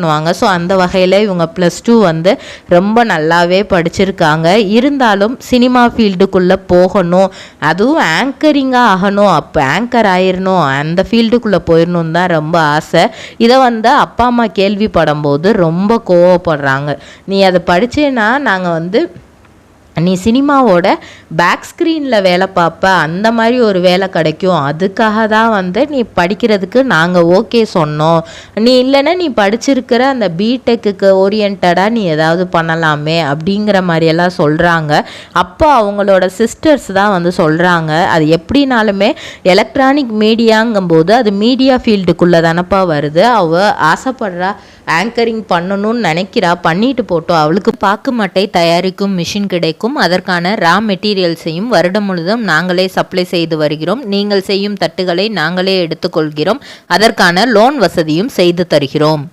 பண்ணுவாங்க. ஸோ அந்த வகையில் இவங்க +2 வந்து ரொம்ப நல்லாவே படிச்சிருக்காங்க. இருந்தாலும் சினிமா ஃபீல்டுக்குள்ளே போகணும், அதுவும் ஆங்கரிங்காக ஆகணும், அப்போ ஆங்கர் ஆயிடணும், அந்த ஃபீல்டுக்குள்ளே போயிடணும் தான் ரொம்ப ஆசை. இதை வந்து அப்பா அம்மா கேள்விப்படும் போது ரொம்ப கோவப்படுறாங்க. நீ அதை படித்தேன்னா நாங்கள் வந்து நீ சினிமாவோட பேக் ஸ்க்ரீனில் வேலை பார்ப்ப, அந்த மாதிரி ஒரு வேலை கிடைக்கும், அதுக்காக தான் வந்து நீ படிக்கிறதுக்கு நாங்கள் ஓகே சொன்னோம். நீ இல்லைன்னா நீ படிச்சிருக்கிற அந்த பிடெக்கு ஓரியன்டாக நீ ஏதாவது பண்ணலாமே அப்படிங்கிற மாதிரியெல்லாம் சொல்கிறாங்க. அப்போ அவங்களோட சிஸ்டர்ஸ் தான் வந்து சொல்கிறாங்க, அது எப்படினாலுமே எலக்ட்ரானிக் மீடியாங்கும்போது அது மீடியா ஃபீல்டுக்குள்ளே தானப்பா வருது. அவள் ஆசைப்படுறா ஆங்கரிங் பண்ணணும்னு நினைக்கிறா, பண்ணிட்டு போட்டோம். அவளுக்கு பாக்கு மட்டை தயாரிக்கும் மிஷின் கிடைக்கும். அதற்கான ரா மெட்டீரியல்ஸையும் வருடம் முழுதும் நாங்களே சப்ளை செய்து வருகிறோம். நீங்கள் செய்யும் தட்டுகளை நாங்களே எடுத்துக்கொள்கிறோம். அதற்கான லோன் வசதியும் செய்து தருகிறோம்.